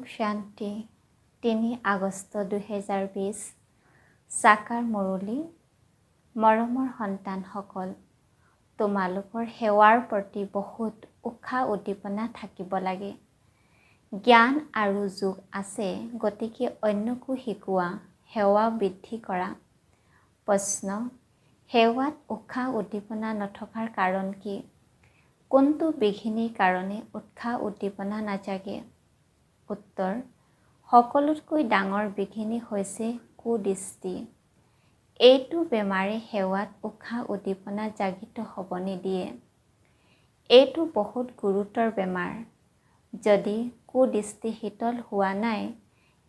শান্তি ৩ আগষ্ট ২০২০ সাকাৰ মুৰলী। মৰমৰ সন্তানসকল, তোমালোকৰ সেৱাৰ প্ৰতি বহুত উৎসাহ উদ্দীপনা থাকিব লাগে। জ্ঞান আৰু যোগ আছে, গতিকে অন্যকো শিকোৱা, সেৱা বৃদ্ধি কৰা। প্ৰশ্ন: সেৱাত উৎসাহ উদ্দীপনা নথকাৰ কাৰণ কি? কোনটো বিঘিনিৰ কাৰণে উৎসাহ উদ্দীপনা নাজাগে? উত্তৰ: সকলোতকৈ ডাঙৰ বিঘিনি হৈছে কুদৃষ্টি। এইটো বেমাৰে সেৱাত উৎসাহ উদ্দীপনা জাগৃত হ'ব নিদিয়ে। এইটো বহুত গুৰুতৰ বেমাৰ। যদি কুদৃষ্টি শীতল হোৱা নাই,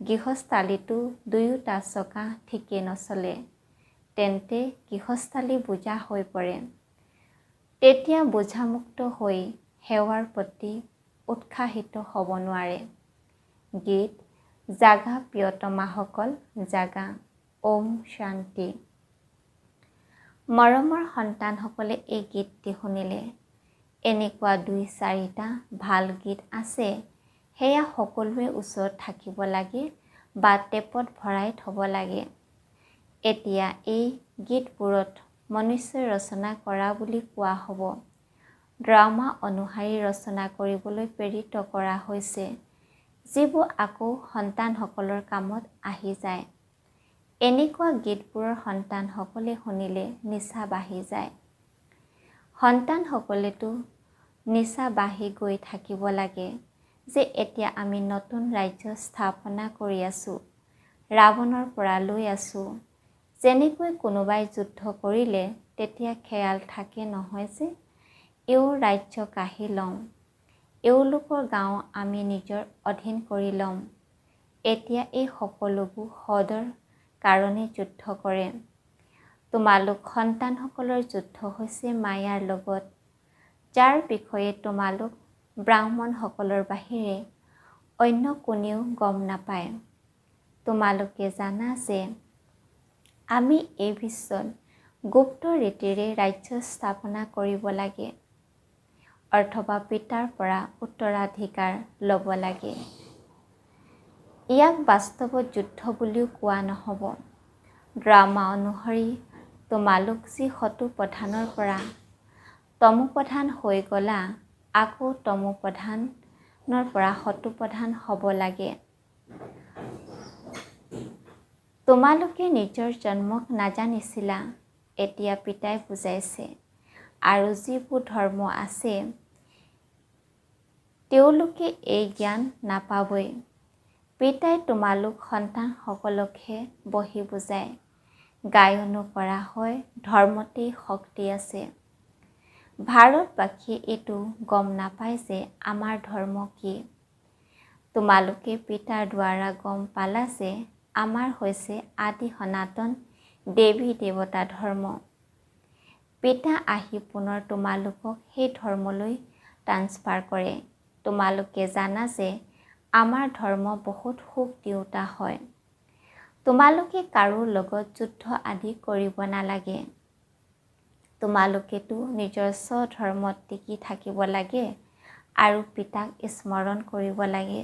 গৃহস্থালীতো দুয়োটা চকা ঠিকে নচলে, তেন্তে গৃহস্থালী বোজা হৈ পৰে। তেতিয়া বোজামুক্ত হৈ সেৱাৰ প্ৰতি উৎসাহিত হ'ব নোৱাৰে। গীত: জাগা প্ৰিয়তমাসকল জাগা। ওম শান্তি। মৰমৰ সন্তানসকলে এই গীতটি শুনিলে, এনেকুৱা ২-৪টা ভাল গীত আছে, সেয়া সকলোৰে ওচৰত থাকিব লাগে বা টেপত ভৰাই থ'ব লাগে। এতিয়া এই গীতবোৰত মনুষ্যই ৰচনা কৰা বুলি কোৱা হ'ব। ড্ৰামা অনুসাৰী ৰচনা কৰিবলৈ প্ৰেৰিত কৰা হৈছে, যিবোৰ আকৌ সন্তানসকলৰ কামত আহি যায়। এনেকুৱা গীতবোৰৰ সন্তানসকলে শুনিলে নিচা বাঢ়ি যায়। সন্তানসকলেতো নিচা বাঢ়ি গৈ থাকিব লাগে যে এতিয়া আমি নতুন ৰাজ্য স্থাপনা কৰি আছোঁ, ৰাৱণৰ পৰা লৈ আছোঁ। যেনেকৈ কোনোবাই যুদ্ধ কৰিলে তেতিয়া খেয়াল থাকে নহয় যে এওঁ ৰাজ্য কাঢ়ি লওঁ, এওঁলোকৰ গাঁও আমি নিজৰ অধীন কৰি ল'ম। এতিয়া এই সকলোবোৰ সদৰ কাৰণে যুদ্ধ কৰে। তোমালোক সন্তানসকলৰ যুদ্ধ হৈছে মায়াৰ লগত, যাৰ বিষয়ে তোমালোক ব্ৰাহ্মণসকলৰ বাহিৰে অন্য কোনেও গম নাপায়। তোমালোকে জানা যে আমি এই বিশ্বত গুপ্ত ৰীতিৰে ৰাজ্য স্থাপনা কৰিব লাগে, অথবা পিতাৰ পৰা উত্তৰাধিকাৰ ল'ব লাগে। ইয়াক বাস্তৱত যুদ্ধ বুলিও কোৱা নহ'ব। ড্ৰামা অনুসৰি তোমালোক যি শত্ৰুপ্ৰধানৰ পৰা তমোপ্ৰধান হৈ গ'লা, আকৌ তমোপ্ৰধানৰ পৰা শত্ৰুপ্ৰধান হ'ব লাগে। তোমালোকে নিজৰ জন্মক নাজানিছিলা, এতিয়া পিতাই বুজাইছে। আৰু যিবোৰ ধৰ্ম আছে, তেওঁলোকে এই জ্ঞান নাপাবই। পিতাই তোমালোক সন্তানসকলকহে বহি বুজায়। গায়নো কৰা হয়, ধৰ্মতেই শক্তি আছে। ভাৰতবাসীয়ে এইটো গম নাপায় যে আমাৰ ধৰ্ম কি। তোমালোকে পিতাৰ দ্বাৰা গম পালা যে আমাৰ হৈছে আদি সনাতন দেৱী দেৱতা ধৰ্ম। পিতা আহি পুনৰ তোমালোকক সেই ধৰ্মলৈ ট্ৰান্সফাৰ কৰে। তোমালোকে জানা যে আমাৰ ধৰ্ম বহুত সুখ দিওঁতা হয়। তোমালোকে কাৰো লগত যুদ্ধ আদি কৰিব নালাগে। তোমালোকেতো নিজৰ স্বধৰ্মত টিকি থাকিব লাগে আৰু পিতাক স্মৰণ কৰিব লাগে।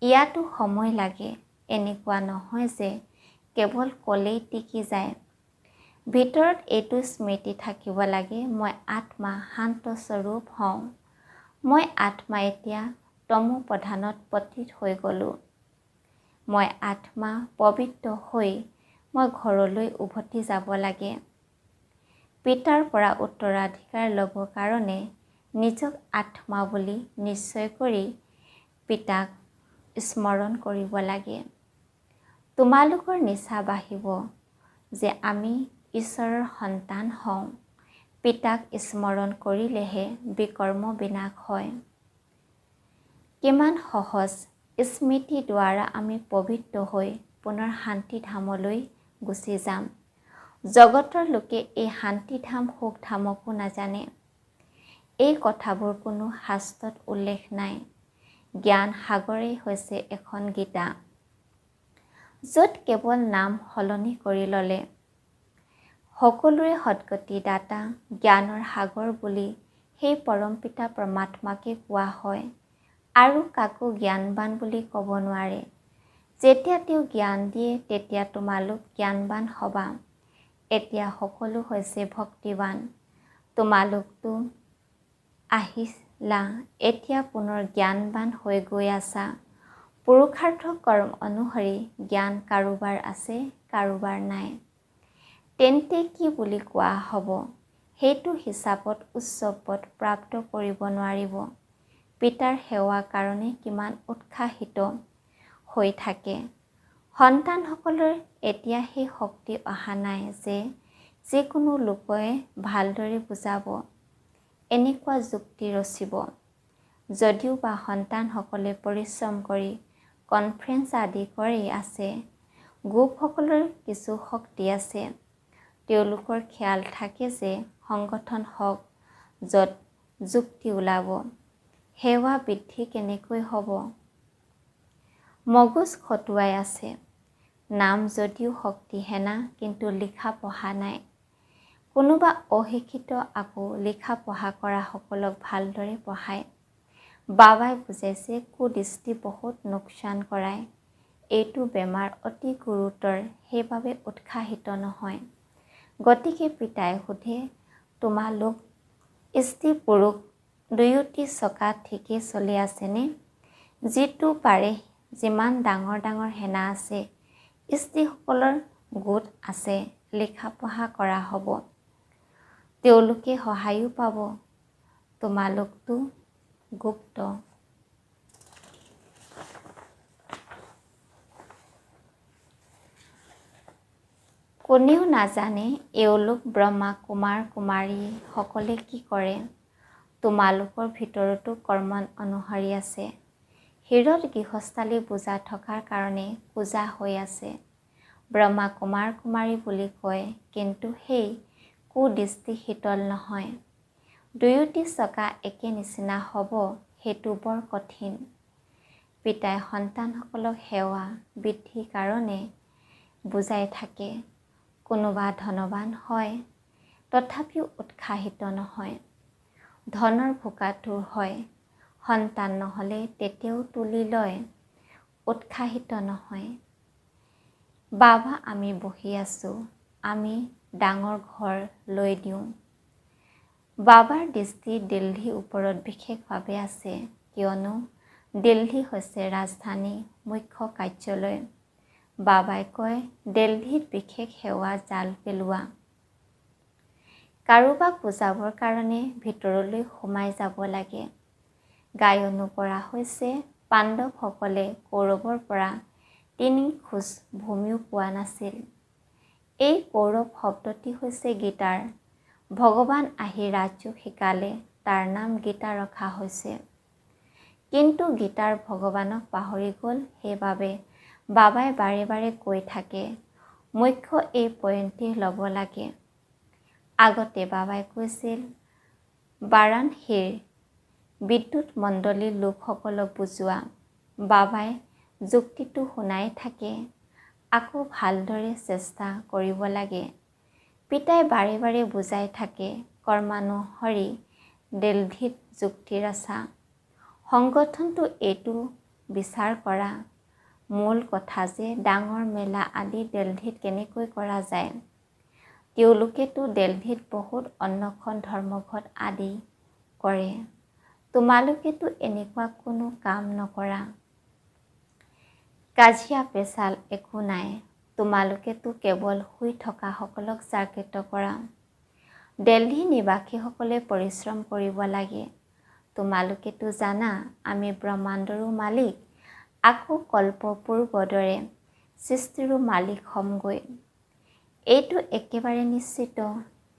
ইয়াতো সময় লাগে। এনেকুৱা নহয় যে কেৱল ক'লেই টিকি যায়। ভিতৰত এইটো স্মৃতি থাকিব লাগে, মই আত্মা শান্ত স্বৰূপ হওঁ। মই আত্মা এতিয়া তমোপ্ৰধানত পতিত হৈ গ'লোঁ। মই আত্মা পবিত্ৰ হৈ মই ঘৰলৈ উভতি যাব লাগে। পিতাৰ পৰা উত্তৰাধিকাৰ ল'বৰ কাৰণে নিজক আত্মা বুলি নিশ্চয় কৰি পিতাক স্মৰণ কৰিব লাগে। তোমালোকৰ নিচা বাঢ়িব যে আমি ঈশ্বৰৰ সন্তান হওঁ। পিতাক স্মৰণ কৰিলেহে বিকৰ্ম বিনাশ হয়। কিমান সহজ স্মৃতি দ্বাৰা আমি পবিত্ৰ হৈ পুনৰ শান্তিধামলৈ গুচি যাম। জগতৰ লোকে এই শান্তিধাম সুখধামকো নাজানে। এই কথাবোৰ কোনো শাস্ত্ৰত উল্লেখ নাই। জ্ঞান সাগৰেই হৈছে এখন গীতা, য'ত কেৱল নাম সলনি কৰি ল'লে সকলোৰে সদ্গতি দাতা জ্ঞানৰ সাগৰ বুলি সেই পৰমপিতা পৰমাত্মাকে কোৱা হয়। আৰু কাকো জ্ঞানবান বুলি ক'ব নোৱাৰে। যেতিয়া তেওঁ জ্ঞান দিয়ে তেতিয়া তোমালোক জ্ঞানবান হ'বা। এতিয়া সকলো হৈছে ভক্তিবান। তোমালোকতো আহিলা, এতিয়া পুনৰ জ্ঞানবান হৈ গৈ আছা। পুৰুষাৰ্থ কৰ্ম অনুসৰি জ্ঞান কাৰোবাৰ আছে, কাৰোবাৰ নাই। তেন্তে কি বুলি কোৱা হ'ব? সেইটো হিচাপত উচ্চ পদ প্ৰাপ্ত কৰিব নোৱাৰিব। পিতাৰ সেৱাৰ কাৰণে কিমান উৎসাহিত হৈ থাকে। সন্তানসকলৰ এতিয়া সেই শক্তি অহা নাই যে যিকোনো লোকে ভালদৰে বুজাব, এনেকুৱা যুক্তি ৰচিব। যদিও বা সন্তানসকলে পৰিশ্ৰম কৰি কনফাৰেন্স আদি কৰি আছে, গোপসকলৰ কিছু শক্তি আছে। তেওঁলোকৰ খেয়াল থাকে যে সংগঠন হওক য'ত যুক্তি ওলাব, সেৱা বৃদ্ধি কেনেকৈ হ'ব। মগজ খটুৱাই আছে। নাম যদিও শক্তি হেনা, কিন্তু লিখা পঢ়া নাই। কোনোবা অশিক্ষিত আকৌ লিখা পঢ়া কৰাসকলক ভালদৰে পঢ়ায়। বাবাই বুজাইছে কুদৃষ্টি বহুত লোকচান কৰায়। এইটো বেমাৰ অতি গুৰুতৰ, সেইবাবে উৎসাহিত নহয়। গতিকে পিতাই সোধে, তোমালোক স্ত্ৰী পুৰুষ দুয়োটি চকা ঠিকেই চলি আছেনে? যিটো পাৰে, যিমান ডাঙৰ ডাঙৰ হেনা আছে, স্ত্ৰীসকলৰ গোট আছে, লিখা পঢ়া কৰা হ'ব। তেওঁলোকে সহায়ো পাব। তোমালোকতো গুপ্ত। কোনেও নাজানে এওঁলোক ব্ৰহ্মা কুমাৰ কুমাৰীসকলে কি কৰে। তোমালোকৰ ভিতৰতো কৰ্ম অনুসৰি আছে। শিৰত গৃহস্থালী বোজা থকাৰ কাৰণে কোজা হৈ আছে। ব্ৰহ্মা কুমাৰ কুমাৰী বুলি কয়, কিন্তু সেই কুদৃষ্টি শীতল নহয়। দুয়োটি চকা একে নিচিনা হ'ব, সেইটো বৰ কঠিন। পিতাই সন্তানসকলক সেৱা বৃদ্ধিৰ কাৰণে বুজাই থাকে। কোনোবা ধনৱান হয়, তথাপিও উৎসাহিত নহয়। ধনৰ ভোকাতুৰ হয়, সন্তান নহ'লে তেতিয়াও তুলি লয়, উৎসাহিত নহয়। বাবা আমি বহি আছোঁ, আমি ডাঙৰ ঘৰ লৈ দিওঁ। বাবাৰ দৃষ্টি দিল্লীৰ ওপৰত বিশেষভাৱে আছে, কিয়নো দিল্লী হৈছে ৰাজধানী, মুখ্য কাৰ্যালয়। বাবাই কয়, দিল্লীত বিশেষ সেৱা জাল পেলোৱা। কাৰোবাক বুজাবৰ কাৰণে ভিতৰলৈ সোমাই যাব লাগে। গায়নো কৰা হৈছে, পাণ্ডৱসকলে কৌৰৱৰ পৰা 3 খোজ ভূমিও পোৱা নাছিল। এই কৌৰৱ শব্দটি হৈছে গীতাৰ। ভগৱান আহি ৰাজযোগ শিকালে, তাৰ নাম গীতা ৰখা হৈছে। কিন্তু গীতাৰ ভগৱানক পাহৰি গ'ল, সেইবাবে বাবাই বাৰে বাৰে কৈ থাকে, মুখ্য এই পইণ্টটি ল'ব লাগে। আগতে বাবাই কৈছিল, বাৰাণসীৰ বিদ্যুৎ মণ্ডলীৰ লোকসকলক বুজোৱা। বাবাই যুক্তিটো শুনাই থাকে, আকৌ ভালদৰে চেষ্টা কৰিব লাগে। পিতাই বাৰে বাৰে বুজাই থাকে, কৰ্মানুসৰি দিল্লীত যুক্তি ৰচা। সংগঠনটো এইটো বিচাৰ কৰা। মূল কথা যে ডাঙৰ মেলা আদি দিল্লীত কেনেকৈ কৰা যায়। তেওঁলোকেতো দিল্লীত বহুত অন্নক্ষণ ধৰ্মঘট আদি কৰে। তোমালোকেতো এনেকুৱা কোনো কাম নকৰা। কাজিয়া পেচাল একো নাই। তোমালোকেতো কেৱল শুই থকাসকলক জাগৃত কৰা। দিল্লী নিবাসীসকলে পৰিশ্ৰম কৰিব লাগে। তোমালোকেতো জানা আমি ব্ৰহ্মাণ্ডৰো মালিক, আকৌ কল্পপূৰ্বৰ দৰে সৃষ্টিৰো মালিক হ'মগৈ। এইটো একেবাৰে নিশ্চিত,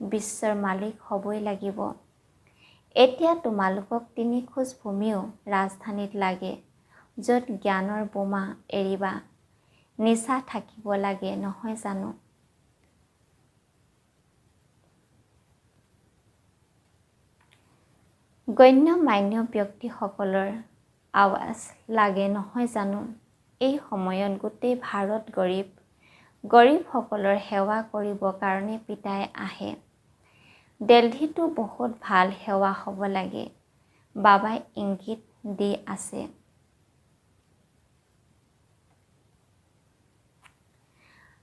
বিশ্বৰ মালিক হ'বই লাগিব। এতিয়া তোমালোকক 3 খোজ ভূমিও ৰাজধানীত লাগে, য'ত জ্ঞানৰ বোমা এৰিবা। নিচা থাকিব লাগে নহয় জানো? গণ্য মান্য ব্যক্তিসকলৰ আৱাজ লাগে নহয় জানো? এই সময়ত গোটেই ভাৰত গৰীবসকলৰ সেৱা কৰিবৰ কাৰণে পিতাই আহে। দিল্লীতো বহুত ভাল সেৱা হ'ব লাগে। বাবাই ইংগিত দি আছে।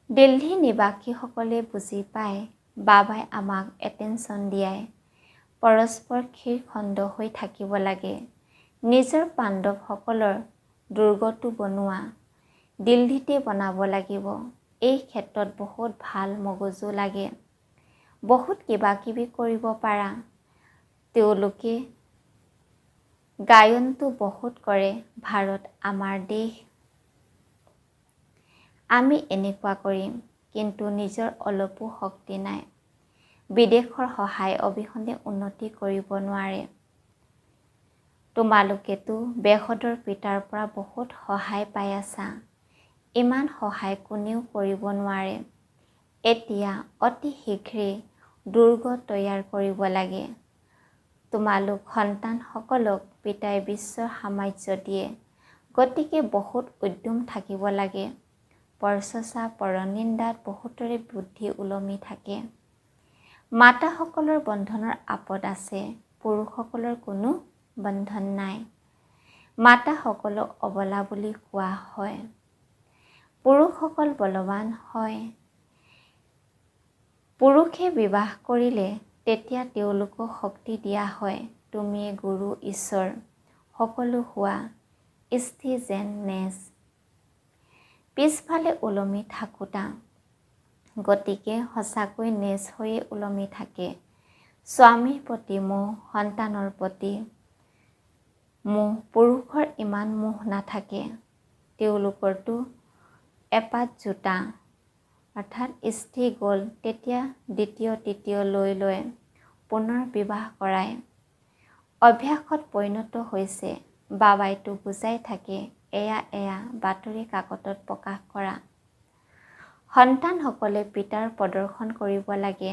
দিল্লী নিবাসীসকলে বুজি পায় বাবাই আমাক এটেনশ্যন দিয়াই পৰস্পৰ ক্ষীৰখণ্ড হৈ থাকিব লাগে। নিজৰ পাণ্ডৱসকলৰ দুৰ্গটো বনোৱা দিল্লীতে বনাব লাগিব। এই ক্ষেত্ৰত বহুত ভাল মগজু লাগে। বহুত কিবা কিবি কৰিব পাৰা। তেওঁলোকে গায়নটো বহুত কৰে, ভাৰত আমাৰ দেশ, আমি এনেকুৱা কৰিম, কিন্তু নিজৰ অলপো শক্তি নাই। বিদেশৰ সহায় অবিহনে উন্নতি কৰিব নোৱাৰে। তোমালোকেতো বেহদৰ পিতাৰ পৰা বহুত সহায় পাই আছা। ইমান সহায় কোনেও কৰিব নোৱাৰে। এতিয়া অতি শীঘ্ৰেই দুৰ্গ তৈয়াৰ কৰিব লাগে। তোমালোক সন্তানসকলক পিতাই বিশ্বৰ সাম্ৰাজ্য দিয়ে, গতিকে বহুত উদ্যম থাকিব লাগে। পৰচৰ্চা পৰনিন্দাত বহুতৰে বুদ্ধি ওলমি থাকে। মাতাসকলৰ বন্ধনৰ আপদ আছে, পুৰুষসকলৰ কোনো বন্ধন নাই। মাতাসকলক অবলা বুলি কোৱা হয়। পুৰুষসকল বলৱান হয়। পুৰুষে বিবাহ কৰিলে তেতিয়া তেওঁলোকক শক্তি দিয়া হয়। তুমিয়ে গুৰু ঈশ্বৰ সকলো হোৱা স্থিৰ যেন নেজ পিছফালে ওলমি থাকোতা, গতিকে সঁচাকৈ নেজ হৈয়ে ওলমি থাকে। স্বামীৰ প্ৰতি মোহ, সন্তানৰ প্ৰতি মোহ। পুৰুষৰ ইমান মোহ নাথাকে। তেওঁলোকৰতো এপাত জোতা অৰ্থাৎ ইস্ত্ৰি গ'ল, তেতিয়া দ্বিতীয় তৃতীয় লৈ পুনৰ বিবাহ কৰায়। অভ্যাসত পৰিণত হৈছে। বাবাইতো বুজাই থাকে, এয়া বাতৰি কাকতত প্ৰকাশ কৰা। সন্তানসকলে পিতাৰ প্ৰদৰ্শন কৰিব লাগে।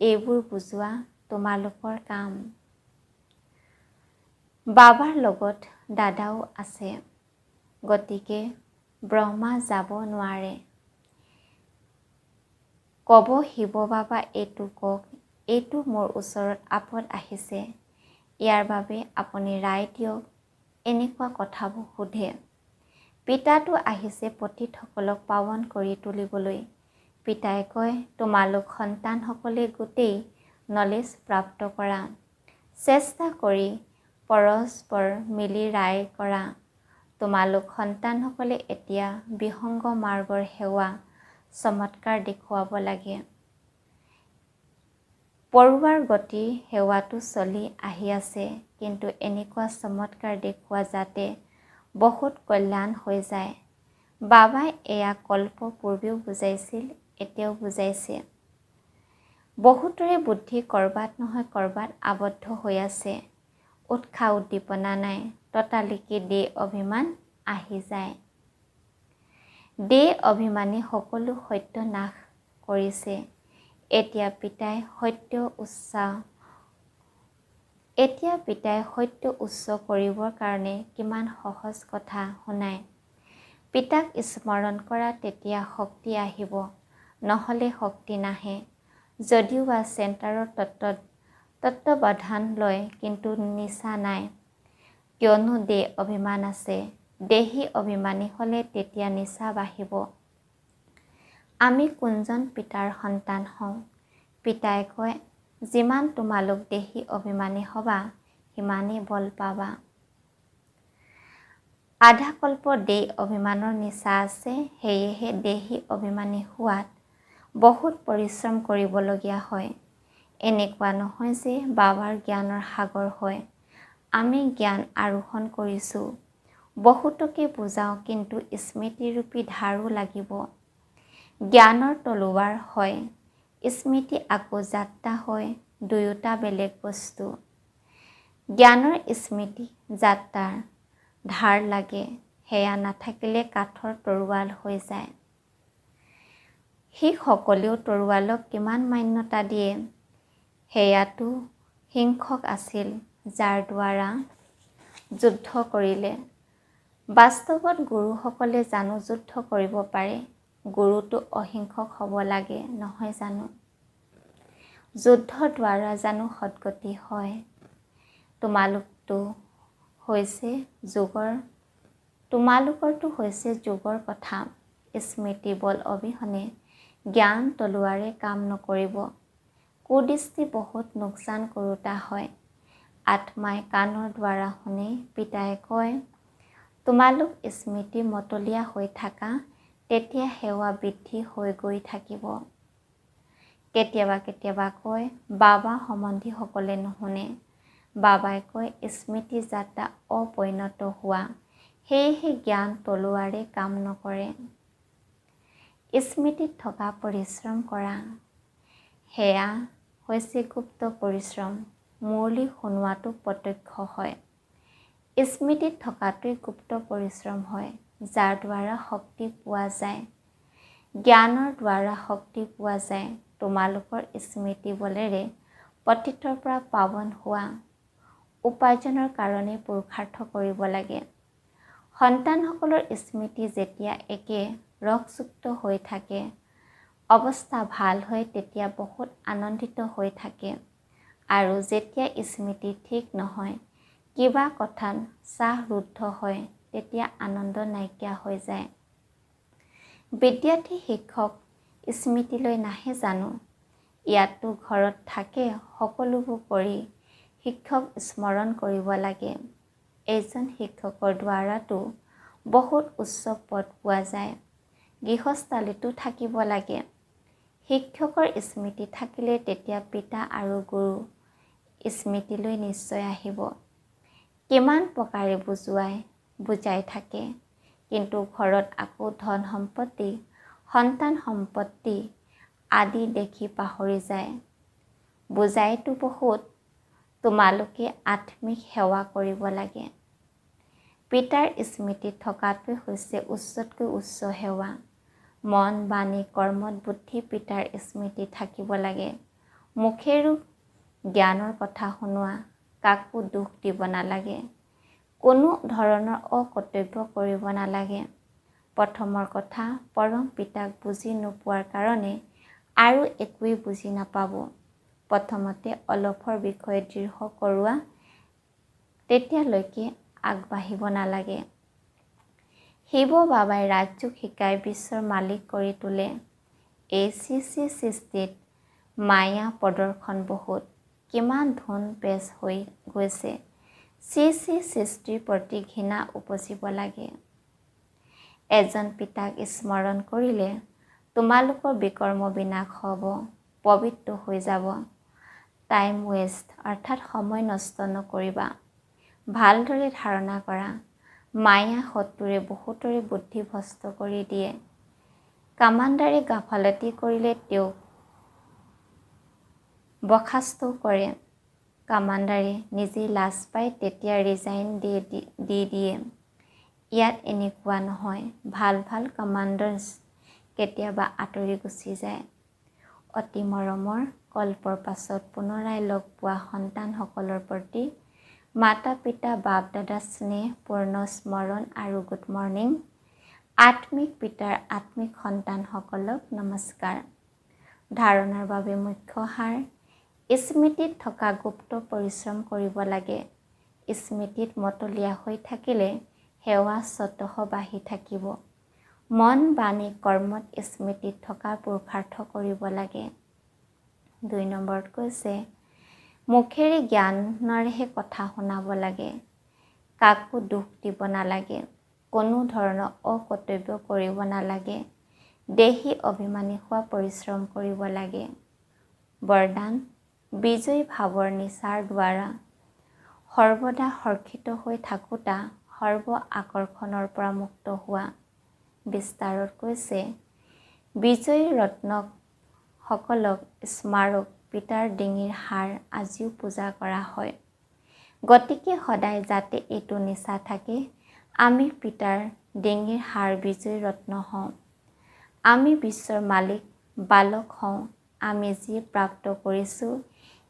এইবোৰ বুজোৱা তোমালোকৰ কাম। বাবাৰ লগত দাদাও আছে, গতিকে ব্ৰহ্মা যাব নোৱাৰে। ক'ব শিৱ বাবা এইটো কওক, এইটো মোৰ ওচৰত আপদ আহিছে, ইয়াৰ বাবে আপুনি ৰায় দিয়ক। এনেকুৱা কথাবোৰ সোধে। পিতাটো আহিছে পতিতসকলক পাৱন কৰি তুলিবলৈ। পিতাই কয়, তোমালোক সন্তানসকলে গোটেই নলেজ প্ৰাপ্ত কৰা। চেষ্টা কৰি পৰস্পৰ মিলি ৰায় কৰা। তোমালোক সন্তানসকলে এতিয়া বিহংগ মাৰ্গৰ সেৱা চমৎকাৰ দেখুৱাব লাগে। পৰুৱাৰ গতি সেৱাটো চলি আহি আছে, কিন্তু এনেকুৱা চমৎকাৰ দেখুওৱা যাতে বহুত কল্যাণ হৈ যায়। বাবাই এয়া কল্প পূৰ্বেও বুজাইছিল, এতিয়াও বুজাইছে। বহুতৰে বুদ্ধি ক'ৰবাত নহয় ক'ৰবাত আবদ্ধ হৈ আছে। উৎসাহ উদ্দীপনা নাই, ততালিকে দেহ অভিমান আহি যায়। দেহ অভিমানী সকলো সত্য নাশ কৰিছে। এতিয়া পিতাই সত্য উচ্চ কৰিবৰ কাৰণে কিমান সহজ কথা শুনায়। পিতাক স্মৰণ কৰা, তেতিয়া শক্তি আহিব, নহ'লে শক্তি নাহে। যদিও বা চেণ্টাৰৰ তত্ত্বাৱধান লয়, কিন্তু নিচা নাই, কিয়নো দেহ অভিমান আছে। দেহী অভিমানী হ'লে তেতিয়া নিচা বাঢ়িব। আমি কোনজন পিতাৰ সন্তান হওঁ? পিতাই কয়, যিমান তোমালোক দেহী অভিমানী হ'বা, সিমানেই বল পাবা। আধা কল্প দেহ অভিমানৰ নিচা আছে, সেয়েহে দেহী অভিমানী হোৱাত বহুত পৰিশ্ৰম কৰিবলগীয়া হয়। এনেকুৱা নহয় যে বাবাৰ জ্ঞানৰ সাগৰ হয়। আমি জ্ঞান আৰোহণ কৰিছোঁ, বহুতকে বুজাওঁ, কিন্তু স্মৃতিৰূপী ধাৰো লাগিব। জ্ঞানৰ তলোৱাৰ হয়, স্মৃতি আকৌ যাত্ৰা হয়, দুয়োটা বেলেগ বস্তু। জ্ঞানৰ স্মৃতি যাত্ৰাৰ ধাৰ লাগে, সেয়া নাথাকিলে কাঠৰ তৰোৱাল হৈ যায়। শিখসকলেও তৰোৱালক কিমান মান্যতা দিয়ে। সেয়াতো হিংসক আছিল, যাৰ দ্বাৰা যুদ্ধ কৰিলে। বাস্তৱত গুৰুসকলে জানো যুদ্ধ কৰিব পাৰে? গুৰুটো অহিংসক হ'ব লাগে, নহয় জানো? যুদ্ধৰ দ্বাৰা জানো সদ্গতি হয়? তোমালোকতো হৈছে যুগৰ তোমালোকৰটো হৈছে যুগৰ কথা। স্মৃতি বল অবিহনে জ্ঞান তলোৱাৰে কাম নকৰিব। কুদৃষ্টি বহুত লোকচান কৰোঁতা হয়। আত্মাই কাণৰ দ্বাৰা শুনি পিতাই কয়, তোমালোক স্মৃতি মতলীয়া হৈ থাকা, তেতিয়া সেৱা বৃদ্ধি হৈ গৈ থাকিব। কেতিয়াবা কেতিয়াবা কয়, বাবা সম্বন্ধীসকলে নুশুনে। বাবাই কয়, স্মৃতি যাত্ৰা অপৰিণত হোৱা, সেয়েহে জ্ঞান তলোৱাৰে কাম নকৰে। স্মৃতিত থকা পৰিশ্ৰম কৰা, সেয়া হৈছে গুপ্ত পৰিশ্ৰম। মুৰলী শুনোৱাটো প্ৰত্যক্ষ হয়। স্মৃতিত থকাটোৱেই গুপ্ত পৰিশ্ৰম হয়, যাৰ দ্বাৰা শক্তি পোৱা যায়। জ্ঞানৰ দ্বাৰা শক্তি পোৱা যায়। তোমালোকৰ স্মৃতি বলেৰে পতিতৰ পৰা পাৱন হোৱা। উপাৰ্জনৰ কাৰণে পুৰুষাৰ্থ কৰিব লাগে। সন্তানসকলৰ স্মৃতি যেতিয়া একে ৰসযুক্ত হৈ থাকে, অৱস্থা ভাল হয়, তেতিয়া বহুত আনন্দিত হৈ থাকে। আৰু যেতিয়া স্মৃতি ঠিক নহয়, কিবা কথাত শ্বাসৰুদ্ধ হয়, তেতিয়া আনন্দ নাইকিয়া হৈ যায়। বিদ্যাৰ্থী শিক্ষক স্মৃতিলৈ নাহে জানো? ইয়াতো ঘৰত থাকে সকলোবোৰ কৰি শিক্ষক স্মৰণ কৰিব লাগে। এজন শিক্ষকৰ দ্বাৰাতো বহুত উচ্চ পদ পোৱা যায়। গৃহস্থালীতো থাকিব লাগে। শিক্ষকৰ স্মৃতি থাকিলে তেতিয়া পিতা আৰু গুৰু স্মৃতিলৈ নিশ্চয় আহিব। কিমান প্ৰকাৰে বুজাই থাকে, কিন্তু ঘৰত আকৌ ধন সম্পত্তি, সন্তান সম্পত্তি আদি দেখি পাহৰি যায়। বুজাইতো বহুত, তোমালোকে আত্মিক সেৱা কৰিব লাগে। পিতাৰ স্মৃতিত থকাটোৱে হৈছে উচ্চতকৈ উচ্চ সেৱা। মন, বাণী, কৰ্মত বুদ্ধি পিতাৰ স্মৃতি থাকিব লাগে। মুখেৰেও জ্ঞানৰ কথা শুনোৱা, কাকো দুখ দিব নালাগে। কোনো ধৰণৰ অকৰ্তব্য কৰিব নালাগে। প্ৰথমৰ কথা, পৰম পিতাক বুজি নোপোৱাৰ কাৰণে আৰু একোৱেই বুজি নাপাব। প্ৰথমতে অলপৰ বিষয়ে দৃঢ় কৰোৱা, তেতিয়ালৈকে আগবাঢ়িব নালাগে। শিৱ বাবাই ৰাজযোগ শিকাই বিশ্বৰ মালিক কৰি তোলে। এই সৃষ্টিত মায়া প্ৰদৰ্শন বহুত। কিমান ধন পেচ হৈ গৈছে। সৃষ্টিৰ প্ৰতি ঘৃণা উপজিব লাগে। এজন পিতাক স্মৰণ কৰিলে তোমালোকৰ বিকৰ্ম বিনাশ হ'ব, পবিত্ৰ হৈ যাব। টাইম ৱেষ্ট অৰ্থাৎ সময় নষ্ট নকৰিবা। ভালদৰে ধাৰণা কৰা। মায়া শত্ৰুৰে বহুতৰে বুদ্ধি ভ্ৰষ্ট কৰি দিয়ে। কামাণ্ডাৰে গাফালতি কৰিলে তেওঁক বৰ্খাস্ত কৰে। কামাণ্ডাৰে নিজেই লাজ পায়, তেতিয়া ৰিজাইন দি দিয়ে। ইয়াত এনেকুৱা নহয়। ভাল কামাণ্ডাৰ্ছ কেতিয়াবা আঁতৰি গুচি যায়। অতি মৰমৰ কল্পৰ পাছত পুনৰাই লগ পোৱা সন্তানসকলৰ প্ৰতি মাতা পিতা বাপ দাদা স্নেহপূৰ্ণ স্মৰণ আৰু গুড মৰ্ণিং। আত্মিক পিতাৰ আত্মিক সন্তানসকলক নমস্কাৰ। ধাৰণাৰ বাবে মুখ্য সাৰ, স্মৃতিত থকা গুপ্ত পৰিশ্ৰম কৰিব লাগে। স্মৃতিত মতলীয়া হৈ থাকিলে সেৱা স্বতঃ বাঢ়ি থাকিব। মন, বাণী, কৰ্মত স্মৃতিত থকা পুৰুষাৰ্থ কৰিব লাগে। 2 নম্বৰত কৈছে, মুখেৰে জ্ঞানৰেহে কথা শুনাব লাগে। কাকো দুখ দিব নালাগে। কোনো ধৰণৰ অকৰ্তব্য কৰিব নালাগে। দেহী অভিমানী হোৱা পৰিশ্ৰম কৰিব লাগে। বৰদান, বিজয়ী ভাৱৰ নিচাৰ দ্বাৰা সৰ্বদা হৰ্ষিত হৈ থাকোঁতা সৰ্ব আকৰ্ষণৰ পৰা মুক্ত হোৱা। বিস্তাৰত কৈছে, বিজয়ী ৰত্নসকলক স্মাৰক পিতাৰ ডিঙিৰ হাৰ আজিও পূজা কৰা হয়। গতিকে সদায় যাতে এইটো নিচা থাকে, আমি পিতাৰ ডিঙিৰ হাৰ বিজয়ী ৰত্ন হওঁ। আমি বিশ্বৰ মালিক বালক হওঁ। আমি যি প্ৰাপ্ত কৰিছোঁ,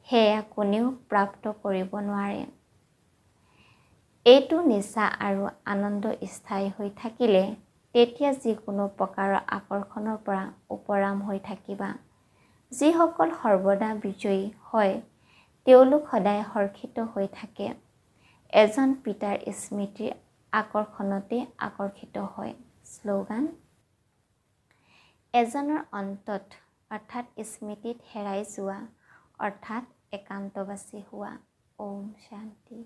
সেয়া কোনেও প্ৰাপ্ত কৰিব নোৱাৰে। এইটো নিচা আৰু আনন্দ স্থায়ী হৈ থাকিলে তেতিয়া যিকোনো প্ৰকাৰৰ আকৰ্ষণৰ পৰা উপৰাম হৈ থাকিবা। যিসকল সৰ্বদা বিজয়ী হয়, তেওঁলোক সদায় হৰ্ষিত হৈ থাকে। এজন পিতাৰ স্মৃতিৰ আকৰ্ষণতে আকৰ্ষিত হয়। শ্লোগান: এজনৰ অন্তত অৰ্থাৎ স্মৃতিত হেৰাই যোৱা অৰ্থাৎ একান্তবাসী হোৱা। ওম শান্তি।